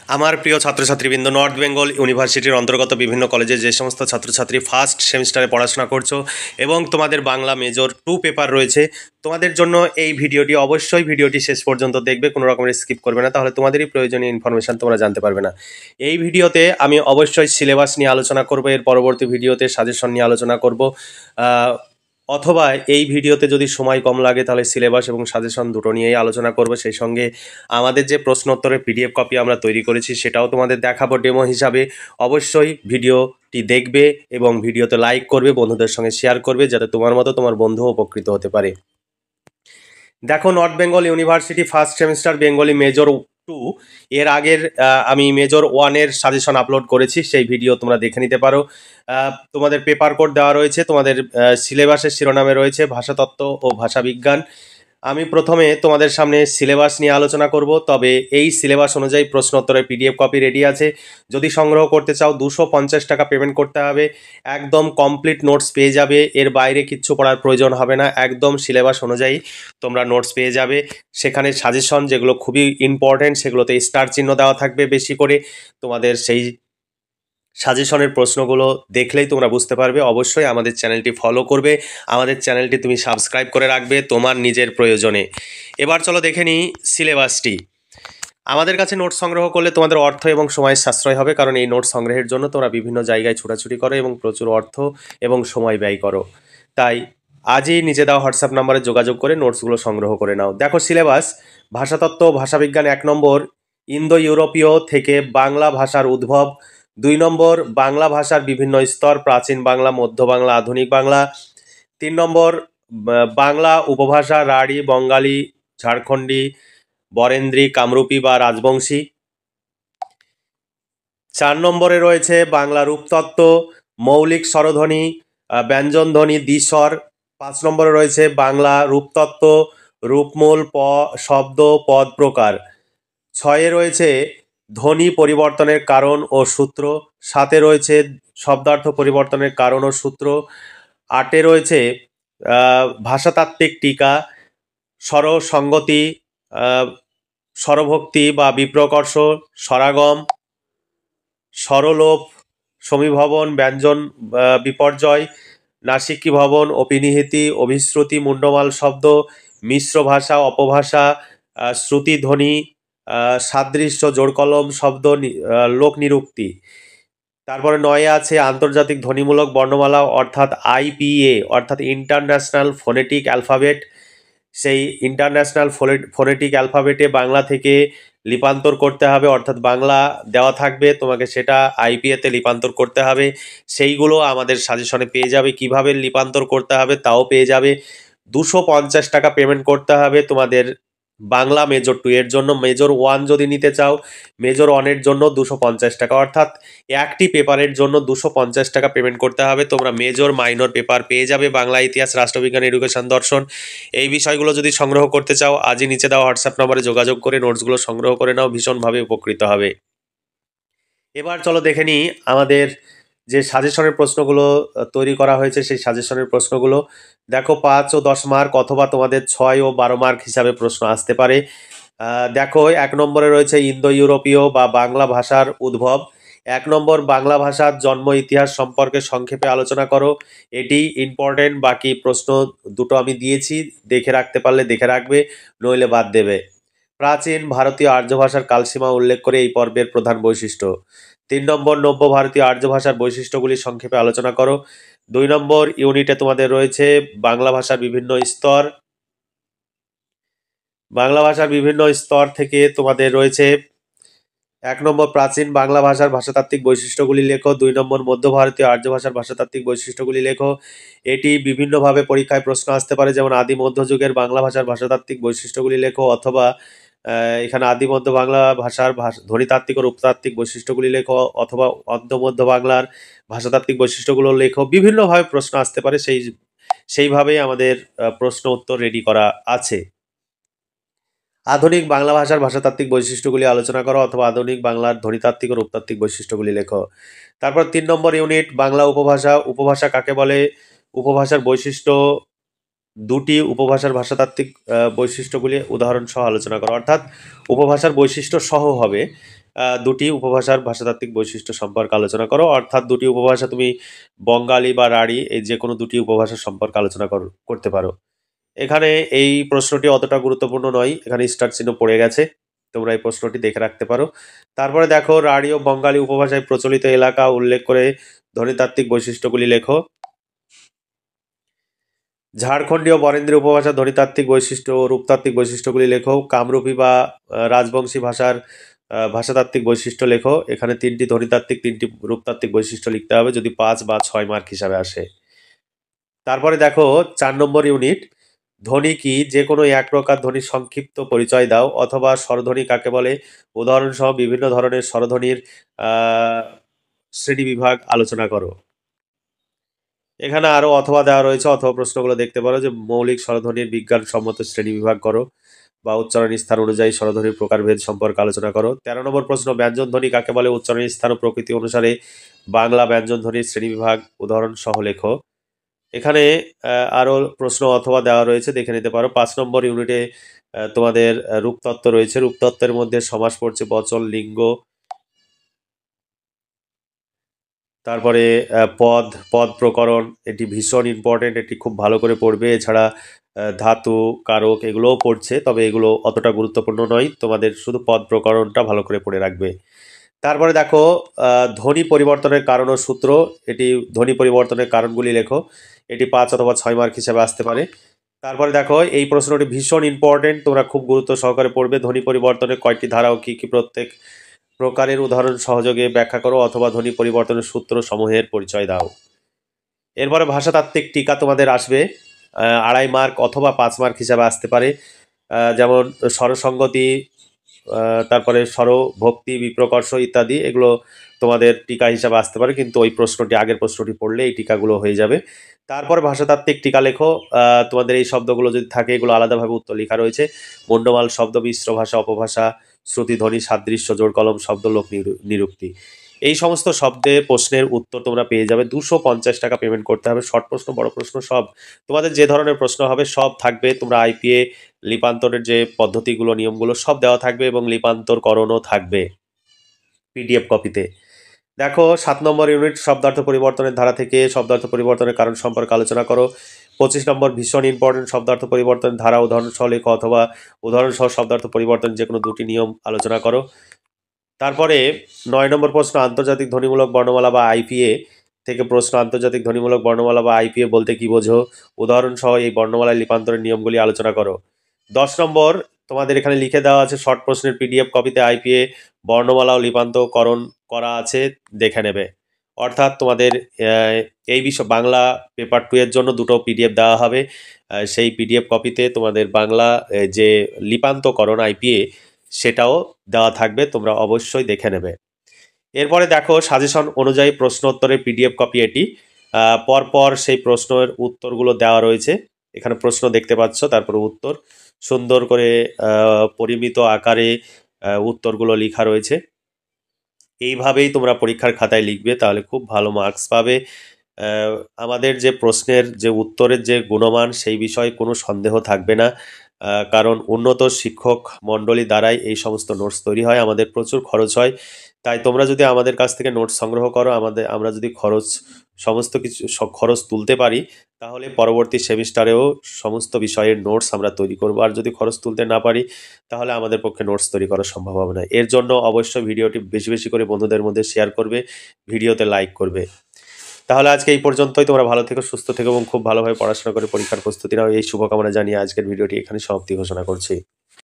আমার প্রিয় ছাত্রছাত্রীবৃন্দ, নর্থ বেঙ্গল ইউনিভার্সিটির অন্তর্গত বিভিন্ন কলেজে যে সমস্ত ছাত্রছাত্রী ফার্স্ট সেমিস্টারে পড়াশোনা করছো এবং তোমাদের বাংলা মেজর 2 পেপার রয়েছে, তোমাদের জন্য এই ভিডিওটি অবশ্যই ভিডিওটি শেষ পর্যন্ত দেখবে, কোনো রকমের স্কিপ করবে না, তাহলে তোমাদেরই প্রয়োজনীয় ইনফরমেশান তোমরা জানতে পারবে না। এই ভিডিওতে আমি অবশ্যই সিলেবাস নিয়ে আলোচনা করব, এর পরবর্তী ভিডিওতে সাজেশন নিয়ে আলোচনা করব, অথবা এই ভিডিওতে যদি সময় কম লাগে তাহলে সিলেবাস এবং সাজেশন দুটো নিয়েই আলোচনা করব। সেই সঙ্গে আমাদের যে প্রশ্ন উত্তরের পিডিএফ কপি আমরা তৈরি করেছি সেটাও তোমাদের দেখাবো ডেমো হিসাবে। অবশ্যই ভিডিওটি দেখবে এবং ভিডিওতে লাইক করবে, বন্ধুদের সঙ্গে শেয়ার করবে, যাতে তোমার মতো তোমার বন্ধুও উপকৃত হতে পারে। দেখো, north Bengal university first semester Bengali major 2 এর আগের আমি মেজর 1-এর সাজেশন আপলোড করেছি, সেই ভিডিও তোমরা দেখে নিতে পারো। তোমাদের পেপার কোড দেওয়া রয়েছে, তোমাদের সিলেবাসের শিরোনামে রয়েছে ভাষাতত্ত্ব ও ভাষাবিজ্ঞান। আমি প্রথমে তোমাদের সামনে সিলেবাস নিয়ে আলোচনা করব, তবে এই সিলেবাস অনুযায়ী প্রশ্নোত্তরের পিডিএফ কপি রেডি আছে। যদি সংগ্রহ করতে চাও 250 টাকা পেমেন্ট করতে হবে, একদম কমপ্লিট নোটস পেয়ে যাবে, এর বাইরে কিচ্ছু পড়ার প্রয়োজন হবে না, একদম সিলেবাস অনুযায়ী তোমরা নোটস পেয়ে যাবে। সেখানে সাজেশন যেগুলো খুবই ইম্পর্টেন্ট সেগুলোতে স্টার চিহ্ন দেওয়া থাকবে বেশি করে, তোমাদের সেই সাজেশনের প্রশ্নগুলো দেখলেই তোমরা বুঝতে পারবে। অবশ্যই আমাদের চ্যানেলটি ফলো করবে, আমাদের চ্যানেলটি তুমি সাবস্ক্রাইব করে রাখবে তোমার নিজের প্রয়োজনে। এবার চলো দেখে নিই সিলেবাসটি। আমাদের কাছে নোট সংগ্রহ করলে তোমাদের অর্থ এবং সময় সাশ্রয় হবে, কারণ এই নোট সংগ্রহের জন্য তোমরা বিভিন্ন জায়গায় ছোটাছুটি করো এবং প্রচুর অর্থ এবং সময় ব্যয় করো। তাই আজই নিচে দেওয়া হোয়াটসঅ্যাপ নাম্বারে যোগাযোগ করে নোটসগুলো সংগ্রহ করে নাও। দেখো সিলেবাস: ভাষাতত্ত্ব ও ভাষাবিজ্ঞান 1 নম্বর, ইন্দো ইউরোপীয় থেকে বাংলা ভাষার উদ্ভব। 2 নম্বর, বাংলা ভাষার বিভিন্ন স্তর, প্রাচীন বাংলা, মধ্য বাংলা, আধুনিক বাংলা। 3 নম্বর, বাংলা উপভাষা, রাঢ়ী, বঙ্গালী, ঝাড়খণ্ডী, বরেন্দ্রী, কামরূপী বা রাজবংশী। 4 নম্বরে রয়েছে বাংলা রূপতত্ত্ব, মৌলিক স্বরধ্বনি, ব্যঞ্জনধ্বনি, দ্বিস্বর। 5 নম্বরে রয়েছে বাংলা রূপতত্ত্ব, রূপমূল, শব্দ, পদ প্রকার। 6-এ রয়েছে ধ্বনি পরিবর্তনের কারণ ও সূত্র। 7-এ রয়েছে শব্দার্থ পরিবর্তনের কারণ ও সূত্র। 8-এ রয়েছে ভাষাতাত্ত্বিক টিকা, স্বরসঙ্গতি, স্বরভক্তি বা বিপ্রকর্ষ, স্বরাগম, স্বরলোপ, সমীভবন, ব্যঞ্জন বিপর্যয়, নাসিকী ভবন, অপিনিহিতি, অভিশ্রুতি, মুন্ডমাল শব্দ, মিশ্র ভাষা, অপভাষা, শ্রুতিধ্বনি, সাদৃশ্য, জোড়কলম শব্দ, লোকনিরুক্তি। তারপরে 9-এ আছে আন্তর্জাতিক ধ্বনিমূলক বর্ণমালা, অর্থাৎ আইপিএ, অর্থাৎ ইন্টারন্যাশনাল ফোনেটিক অ্যালফাবেট। সেই ইন্টারন্যাশনাল ফোনেটিক অ্যালফাবেটে বাংলা থেকে লিপান্তর করতে হবে, অর্থাৎ বাংলা দেওয়া থাকবে, তোমাকে সেটা আইপিএতে লিপান্তর করতে হবে। সেইগুলো আমাদের সাজেশনে পেয়ে যাবে, কিভাবে লিপান্তর করতে হবে তাও পেয়ে যাবে। 250 টাকা পেমেন্ট করতে হবে তোমাদের বাংলা মেজর 2 এর জন্য। মেজর 1 যদি নিতে চাও, মেজর 1-এর জন্য 250 টাকা, অর্থাৎ একটি পেপারের জন্য 250 টাকা পেমেন্ট করতে হবে। তোমরা মেজর, মাইনর পেপার পেয়ে যাবে, বাংলা, ইতিহাস, রাষ্ট্রবিজ্ঞান, এডুকেশন, দর্শন। এই বিষয়গুলো যদি সংগ্রহ করতে চাও আজই নিচে দেওয়া হোয়াটসঅ্যাপ নম্বরে যোগাযোগ করে নোটসগুলো সংগ্রহ করে নাও, ভীষণভাবে উপকৃত হবে। এবার চলো দেখে নিই আমাদের যে সাজেশনের প্রশ্নগুলো তৈরি করা হয়েছে সেই সাজেশনের প্রশ্নগুলো। দেখো, 5 ও 10 মার্ক অথবা তোমাদের 6 ও 12 মার্ক হিসাবে প্রশ্ন আসতে পারে। দেখো, 1 নম্বরে রয়েছে ইন্দো ইউরোপীয় বা বাংলা ভাষার উদ্ভব। 1 নম্বর, বাংলা ভাষার জন্ম ইতিহাস সম্পর্কে সংক্ষেপে আলোচনা করো। এটি ইম্পর্টেন্ট, বাকি প্রশ্ন দুটো আমি দিয়েছি, দেখে রাখতে পারলে দেখে রাখবে, নইলে বাদ দেবে। প্রাচীন ভারতীয় আর্য ভাষার কালসীমা উল্লেখ করে এই পর্বের প্রধান বৈশিষ্ট্য। 3 নম্বর, নব্য ভারতীয় আর্য ভাষার বৈশিষ্ট্যগুলি সংক্ষেপে আলোচনা করো। 2 নম্বর ইউনিটে তোমাদের রয়েছে বাংলা ভাষার বিভিন্ন স্তর। বাংলা ভাষার বিভিন্ন স্তর থেকে তোমাদের রয়েছে 1 নম্বর, প্রাচীন বাংলা ভাষার ভাষাতাত্ত্বিক বৈশিষ্ট্যগুলি লেখো। 2 নম্বর, মধ্য ভারতীয় আর্য ভাষার ভাষাতাত্ত্বিক বৈশিষ্ট্যগুলি লেখো। এটি বিভিন্নভাবে পরীক্ষায় প্রশ্ন আসতে পারে, যেমন আদি মধ্যযুগের বাংলা ভাষার ভাষাতাত্ত্বিক বৈশিষ্ট্যগুলি লেখো, অথবা এখানে আদি মধ্য বাংলা ভাষার ধ্বনিতাত্ত্বিক ও রূপতাত্ত্বিক বৈশিষ্ট্যগুলি লেখো, অথবা অর্ধ মধ্য বাংলার ভাষাতাত্ত্বিক বৈশিষ্ট্যগুলো লেখো। বিভিন্নভাবে প্রশ্ন আসতে পারে, সেইভাবেই আমাদের প্রশ্ন উত্তর রেডি করা আছে। আধুনিক বাংলা ভাষার ভাষাতাত্ত্বিক বৈশিষ্ট্যগুলি আলোচনা করো, অথবা আধুনিক বাংলার ধ্বনিতাত্ত্বিক ও রূপতাত্ত্বিক বৈশিষ্ট্যগুলি লেখো। তারপর 3 নম্বর ইউনিট, বাংলা উপভাষা। উপভাষা কাকে বলে? উপভাষার বৈশিষ্ট্য, 2টি উপভাষার ভাষাতাত্ত্বিক বৈশিষ্ট্যগুলি উদাহরণ সহ আলোচনা করো, অর্থাৎ উপভাষার বৈশিষ্ট্য সহ হবে। দুটি উপভাষার ভাষাতাত্ত্বিক বৈশিষ্ট্য সম্পর্কে আলোচনা করো। অর্থাৎ দুটি উপভাষা তুমি বঙ্গালী বা রাঢ়ী এই যে কোনো দুটি উপভাষা সম্পর্কে আলোচনা করতে পারো। এখানে এই প্রশ্নটি অতটা গুরুত্বপূর্ণ নয়, এখানে স্টার চিহ্ন পড়ে গেছে, তোমরা এই প্রশ্নটি দেখে রাখতে পারো। তারপরে দেখো রাঢ়ী ও বঙ্গালী উপভাষায় প্রচলিত এলাকা উল্লেখ করে ধ্বনিতাত্ত্বিক বৈশিষ্ট্যগুলি লেখো। ঝাড়খণ্ডী ও বরেন্দ্রী উপভাষা ধ্বনিতাত্ত্বিক বৈশিষ্ট্য ও রূপতাত্ত্বিক বৈশিষ্ট্যগুলি লেখো। কামরূপী বা রাজবংশী ভাষার ভাষাতাত্ত্বিক বৈশিষ্ট্য লেখো। এখানে 3টি ধ্বনিতাত্ত্বিক 3টি রূপতাত্ত্বিক বৈশিষ্ট্য লিখতে হবে যদি 5 বা 6 মার্ক হিসাবে আসে। তারপরে দেখো 4 নম্বর ইউনিট, ধ্বনি কি, যে কোনো এক প্রকার ধ্বনির সংক্ষিপ্ত পরিচয় দাও, অথবা স্বরধ্বনি কাকে বলে, উদাহরণ সহ বিভিন্ন ধরনের স্বরধ্বনির শ্রেণীবিভাগ আলোচনা করো। এখানে আরো অথবা দেওয়া রয়েছে, অথবা প্রশ্নগুলো দেখতে পারো যে মৌলিক স্বরধ্বনির বিজ্ঞানসম্মত শ্রেণীবিভাগ করো, বা উচ্চারণ স্থান অনুযায়ী স্বরধ্বনির প্রকারভেদ সম্পর্কে আলোচনা করো। 13 নম্বর প্রশ্ন, ব্যঞ্জন ধ্বনি কাকে বলে, উচ্চারণ স্থান ও প্রকৃতি অনুসারে বাংলা ব্যঞ্জন ধ্বনির শ্রেণীবিভাগ উদাহরণ সহ লেখো। এখানে আরো প্রশ্ন অথবা দেওয়া রয়েছে, দেখে নিতে পারো। 5 নম্বর ইউনিটে তোমাদের রূপতত্ত্ব রয়েছে। রূপতত্ত্বের মধ্যে সমাস পড়ছে, বচন, লিঙ্গ, তারপরে পদ, পদ প্রকরণ, এটি ভীষণ ইম্পর্টেন্ট, এটি খুব ভালো করে পড়বে। এছাড়া ধাতু, কারক এগুলোও পড়ছে, তবে এগুলো অতটা গুরুত্বপূর্ণ নয়, তোমাদের শুধু পদ প্রকরণটা ভালো করে পড়ে রাখবে। তারপরে দেখো ধ্বনি পরিবর্তনের কারণ ও সূত্র, এটি ধ্বনি পরিবর্তনের কারণগুলি লেখো। এটি 5 অথবা 6 মার্ক হিসেবে আসতে পারে। তারপরে দেখো এই প্রশ্নটি ভীষণ ইম্পর্টেন্ট, তোমরা খুব গুরুত্ব সহকারে পড়বে। ধ্বনি পরিবর্তনের কয়টি ধারা ও কী কী প্রত্যেক প্রকারের উদাহরণ সহযোগে ব্যাখ্যা করো, অথবা ধ্বনি পরিবর্তনের সূত্র সমূহের পরিচয় দাও। এরপরে ভাষাতাত্ত্বিক টিকা তোমাদের আসবে 2.5 মার্ক অথবা 5 মার্ক হিসাবে আসতে পারে। যেমন স্বরসঙ্গতি, তারপরে স্বর, ভক্তি, বিপ্রকর্ষ ইত্যাদি, এগুলো তোমাদের টিকা হিসাবে আসতে পারে, কিন্তু ওই প্রশ্নটি আগের প্রশ্নটি পড়লে এই টিকাগুলো হয়ে যাবে। তারপর ভাষাতাত্ত্বিক টিকা লেখো। তোমাদের এই শব্দগুলো যদি থাকে এগুলো আলাদাভাবে উত্তর লেখা রয়েছে। মুন্ডমাল শব্দ, মিশ্র ভাষা, অপভাষা, শ্রুতি, ধ্বনি, সাদৃশ্য, জোড় কলম শব্দ, লোক নিরুক্তি, এই সমস্ত শব্দের প্রশ্নের উত্তর তোমরা পেয়ে যাবে। 250 টাকা পেমেন্ট করতে হবে। শর্ট প্রশ্ন, বড় প্রশ্ন সব তোমাদের যে ধরনের প্রশ্ন হবে সব থাকবে। তোমরা আইপিএ লিপান্তরের যে পদ্ধতিগুলো, নিয়মগুলো সব দেওয়া থাকবে, এবং লিপান্তরকরণও থাকবে পিডিএফ কপিতে। দেখো 7 নম্বর ইউনিট, শব্দার্থ পরিবর্তনের ধারা থেকে শব্দার্থ পরিবর্তনের কারণ সম্পর্কে আলোচনা করো। 25 নম্বর ভীষণ ইম্পর্টেন্ট, শব্দার্থ পরিবর্তনের ধারা উদাহরণ সহ লেখো, অথবা উদাহরণ সহ শব্দার্থ পরিবর্তনের যে কোনো 2টি নিয়ম আলোচনা করো। তারপরে 9 নম্বর প্রশ্ন, আন্তর্জাতিক ধ্বনিমূলক বর্ণমালা বা আইপিএ থেকে প্রশ্ন, আন্তর্জাতিক ধ্বনিমূলক বর্ণমালা বা আইপিএ বলতে কি বোঝো, উদাহরণ সহ এই বর্ণমালায় লিপান্তরের নিয়মগুলি আলোচনা করো। 10 নম্বর তোমাদের এখানে লিখে দেওয়া আছে শর্ট প্রশ্নের পিডিএফ কপিতে আইপিএ বর্ণমালা ও লিপান্তরকরণ করা আছে, দেখে নেবে। অর্থাৎ তোমাদের এই বিষয় বাংলা পেপার 2 এর জন্য 2টো পিডিএফ দেওয়া হবে। সেই পিডিএফ কপিতে তোমাদের বাংলা যে লিপান্তকরণ আইপিএ সেটাও দেওয়া থাকবে, তোমরা অবশ্যই দেখে নেবে। এরপরে দেখো সাজেশন অনুযায়ী প্রশ্ন উত্তরের পিডিএফ কপি, এটি পরপর সেই প্রশ্নের উত্তরগুলো দেওয়া রয়েছে। এখানে প্রশ্ন দেখতে পাচ্ছ, তারপরে উত্তর সুন্দর করে পরিমিত আকারে উত্তরগুলো লেখা রয়েছে। এইভাবেই তোমরা পরীক্ষার খাতায় লিখবে, তাহলে খুব ভালো মার্কস পাবে। আমাদের যে প্রশ্নের যে উত্তরের যে গুণমান সেই বিষয়ে কোনো সন্দেহ থাকবে না, কারণ উন্নত শিক্ষক মণ্ডলী দ্বারাই এই সমস্ত নোটস তৈরি হয়। আমাদের প্রচুর খরচ হয়, তাই তোমরা যদি আমাদের কাছ থেকে নোটস সংগ্রহ করো, আমরা যদি সমস্ত কিছু খরচ তুলতে পারি, তাহলে পরবর্তী সেমিস্টারেও সমস্ত বিষয়ের নোটস আমরা তৈরি করব। আর যদি খরচ তুলতে না পারি, তাহলে আমাদের পক্ষে নোটস তৈরি করা সম্ভব হবে না। এর জন্য অবশ্যই ভিডিওটি বেশি বেশি করে বন্ধুদের মধ্যে শেয়ার করবে, ভিডিওতে লাইক করবে। তাহলে আজকে এই পর্যন্তই। তোমরা ভালো থেকো, সুস্থ থেকো এবং খুব ভালোভাবে পড়াশোনা করে পরীক্ষার প্রস্তুতি নাও, এই শুভকামনা জানিয়ে আজকের ভিডিওটি এখানে সমাপ্তি ঘোষণা করছি।